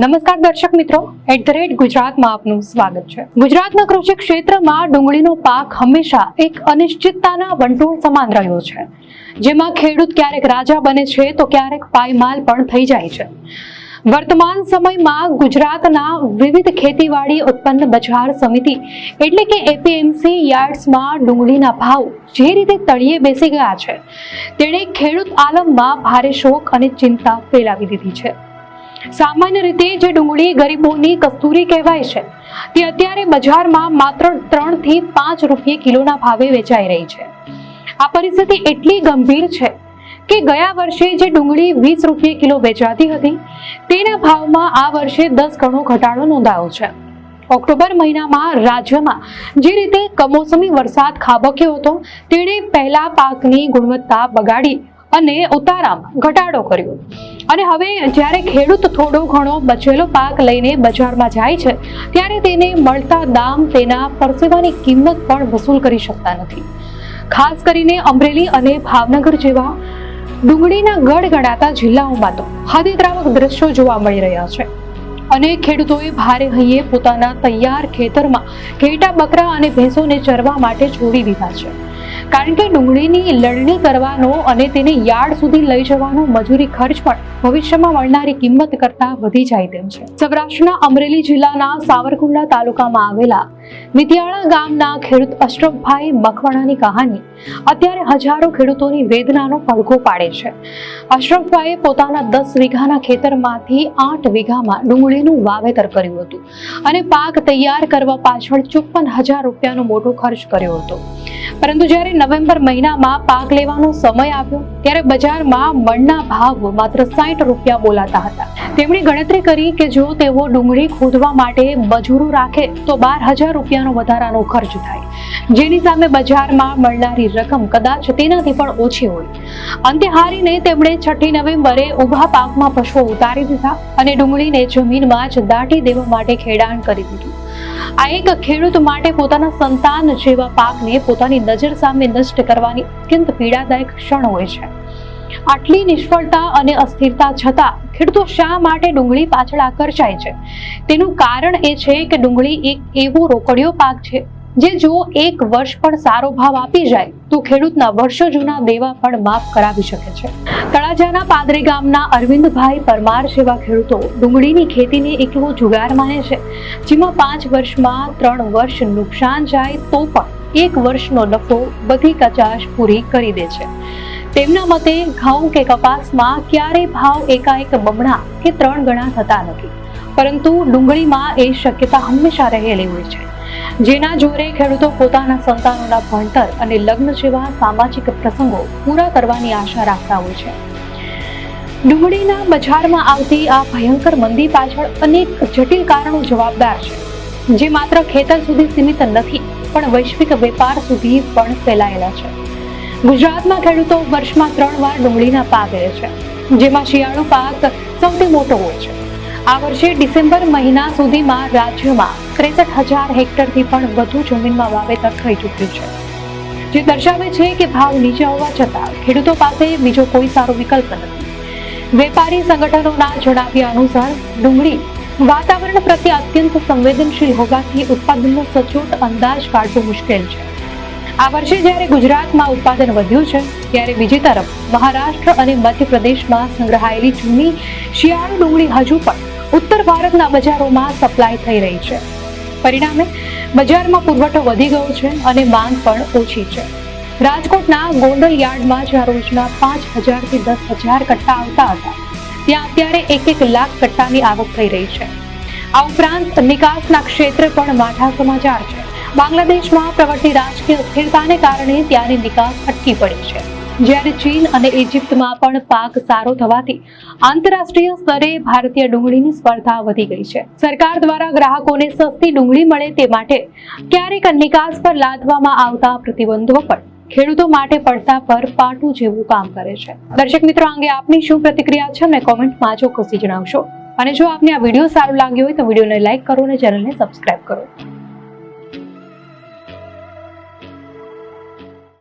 નમસ્કાર દર્શક મિત્રો, @ગુજરાતમાં આપનું સ્વાગત છે। ગુજરાતના કૃષિ ક્ષેત્રમાં ડુંગળીનો પાક હંમેશા એક અનિશ્ચિતતાના વંટોળ સમાન રહ્યો છે, જેમાં ખેડૂત ક્યારેક રાજા બને છે તો ક્યારેક પાયમાલ પણ થઈ જાય છે। વર્તમાન સમયમાં ગુજરાતના વિવિધ ખેતીવાડી ઉત્પન્ન બજાર સમિતિ એટલે કે એપીએમસી યાર્ડ્સમાં ડુંગળીના ભાવ જે રીતે તળિયે બેસી ગયા છે, તેણે ખેડૂત આલમમાં ભારે શોક અને ચિંતા ફેલાવી દીધી છે। સામાન્ય રીતે જે ડુંગળી ગરીબોની કસ્તુરી કહેવાય છે, તે અત્યારે બજારમાં માત્ર 3 થી 5 રૂપિયા કિલોના ભાવે વેચાઈ રહી છે। આ પરિસ્થિતિ એટલી ગંભીર છે કે ગયા વર્ષે જે ડુંગળી 20 રૂપિયા કિલો વેચાતી હતી, તેના ભાવમાં આ વર્ષે 10 ગણો ઘટાડો નોંધાયો છે। ઓક્ટોબર મહિનામાં રાજ્યમાં જે રીતે કમોસમી વરસાદ ખાબક્યો હતો, તેણે પહેલા પાકની ગુણવત્તા બગાડી અને ઉતારામાં ઘટાડો કર્યો, અને હવે જ્યારે ખેડૂત થોડો ઘણો બચેલો પાક લઈને બજારમાં જાય છે, ત્યારે તેને મળતા દામ તેના પરસેવાની કિંમત પણ વસૂલ કરી શકતા નથી। ખાસ કરીને અમરેલી અને ભાવનગર જેવા ડુંગળીના ગઢ ગણાતા જિલ્લાઓમાં તો હદેદ્રાવક દ્રશ્યો જોવા મળી રહ્યા છે, અને ખેડૂતોએ ભારે હૈયે પોતાના તૈયાર ખેતરમાં ઘેટા બકરા અને ભેંસોને ચરવા માટે છોડી દીધા છે, કારણ કે ડુંગળીની લણણી કરવાનો અને તેને યાર્ડ સુધી લઈ જવાનો મજૂરી ખર્ચ પણ ભવિષ્યમાં મળનારી કિંમત કરતા વધી જાય તેમ છે। સૌરાષ્ટ્રના અમરેલી જિલ્લાના સાવરકુંડલા તાલુકામાં આવેલા વિદ્યાળા ગામના ખેડૂત અશરફભાઈ મકવાણાની કહાની અત્યારે હજારો ખેડૂતોની વેદનાનો પડઘો પાડે છે। અશરફભાઈએ પોતાના 10 વીઘાના ખેતરમાંથી 8 વીઘામાં ડુંગળીનું વાવેતર કર્યું હતું, અને પાક તૈયાર કરવા પાછળ 54,000 રૂપિયાનો મોટો ખર્ચ કર્યો હતો, પરંતુ જ્યારે નવેમ્બર મહિનામાં પાક લેવાનો સમય આવ્યો, ત્યારે બજારમાં મણના ભાવ માત્ર 60 રૂપિયા બોલાતા હતા। તેમણે ગણતરી કરી કે જો તેઓ ડુંગળી ખોદવા માટે મજૂરો રાખે તો 12,000 રૂપિયાનો વધારાનો ખર્ચ થાય, જેની સામે બજારમાં મળનારી રકમ કદાચ તેનાથી પણ ઓછી હોય। અંતે હારીને તેમણે 6 નવેમ્બરે ઊભા પાકમાં પશુઓ ઉતારી દીધા અને ડુંગળીને જમીનમાં જ દાટી દેવા માટે ખેડાણ કરી દીધું। આ એક ખેડૂત માટે પોતાના સંતાન જેવા પાકને પોતાની નજર સામે નષ્ટ કરવાની અત્યંત પીડાદાયક ક્ષણ હોય છે। આટલી નિષ્ફળતા અને અસ્થિરતા છતાં ખેડૂતો શા માટે ડુંગળી પાછળ આકર્ષાય છે, તેનું કારણ એ છે કે ડુંગળી એક એવો રોકડિયો પાક છે જે જો એક વર્ષ પણ સારો ભાવ આપી જાય તો ખેડૂતના વર્ષો જૂના દેવા પણ માફ કરાવી શકે છે। તળાજાના પાદરી ગામના અરવિંદભાઈ પરમાર જેવા ખેડૂતો ડુંગળીની ખેતીને એક એવો જુગાર માને છે, જેમાં 5 વર્ષમાં 3 વર્ષ નુકસાન જાય તો પણ 1 વર્ષનો નફો બધી કચાશ પૂરી કરી દે છે। તેમના મતે ઘઉં કે કપાસમાં ક્યારેય ભાવ એકાએક બમણા કે 3 ગણા થતા નથી, પરંતુ ડુંગળીમાં એ શક્યતા હંમેશા રહેલી હોય છે, જેના જોરે ખેડૂતો પોતાના સંતાનોના ભણતર અને લગ્ન જેવા સામાજિક પ્રસંગો પૂરા કરવાની આશા રાખતા હોય છે। ડુંગળીના બજારમાં આવતી આ ભયંકર મંદી પાછળ અનેક જટિલ કારણો જવાબદાર છે, જે માત્ર ખેતર સુધી સીમિત નથી પણ વૈશ્વિક વેપાર સુધી પણ ફેલાયેલા છે। ગુજરાતમાં ખેડૂતો વર્ષમાં 3 વાર ડુંગળીના પાક લે છે, જેમાં શિયાળુ પાક સૌથી મોટો હોય છે। આ વર્ષે ડિસેમ્બર મહિના સુધીમાં રાજ્યમાં 63,000 હેક્ટરથી પણ વધુ જમીનમાં વાવેતર થઈ ચૂક્યું છે, જે દર્શાવે છે કે ભાવ નીચા હોવા છતાં ખેડૂતો પાસે બીજો કોઈ સારો વિકલ્પ નથી। વેપારી સંગઠનોના જણાવ્યા અનુસાર ડુંગળી વાતાવરણ પ્રત્યે અત્યંત સંવેદનશીલ હોવાથી ઉત્પાદનનો સચોટ અંદાજ કાઢવો મુશ્કેલ છે। આ વર્ષે જ્યારે ગુજરાતમાં ઉત્પાદન વધ્યું છે, ત્યારે બીજી તરફ મહારાષ્ટ્ર અને મધ્યપ્રદેશમાં સંગ્રહાયેલી જૂની શિયાળુ ડુંગળી હજુ પણ ઉત્તર ભારતના બજારોમાં સપ્લાય થઈ રહી છે। પરિણામે બજારમાં પુરવઠો વધી ગયો છે અને માંગ પણ ઓછી છે। રાજકોટના ગોંડલ યાર્ડમાં જ્યાં રોજના 5,000 થી 10,000 કટ્ટા આવતા હતા, ત્યાં અત્યારે 1 લાખ કટ્ટાની આવક થઈ રહી છે। આ ઉપરાંત નિકાસના ક્ષેત્રે પણ માઠા સમાચાર છે। બાંગ્લાદેશમાં પ્રવર્તી રાજકીય અસ્થિરતાને કારણે ત્યાંની નિકાસ અટકી પડી છે, જ્યારે ચીન અને ઇજિપ્તમાં પણ પાક સારો થવાથી આંતરરાષ્ટ્રીય સ્તરે ભારતીય ડુંગળીની સ્પર્ધા વધી ગઈ છે। સરકાર દ્વારા ગ્રાહકોને સસ્તી ડુંગળી મળે તે માટે ક્યારેક નિકાસ પર લાદવામાં આવતા પ્રતિબંધો પણ ખેડૂતો માટે પડતા પર પાટું જેવું કામ કરે છે। દર્શક મિત્રો, અંગે આપની શું પ્રતિક્રિયા છે, અમને કોમેન્ટમાં ચોક્કસથી જણાવશો, અને જો આપને આ વિડીયો સારો લાગ્યો હોય તો વિડીયોને લાઈક કરો અને ચેનલને સબસ્ક્રાઇબ કરો।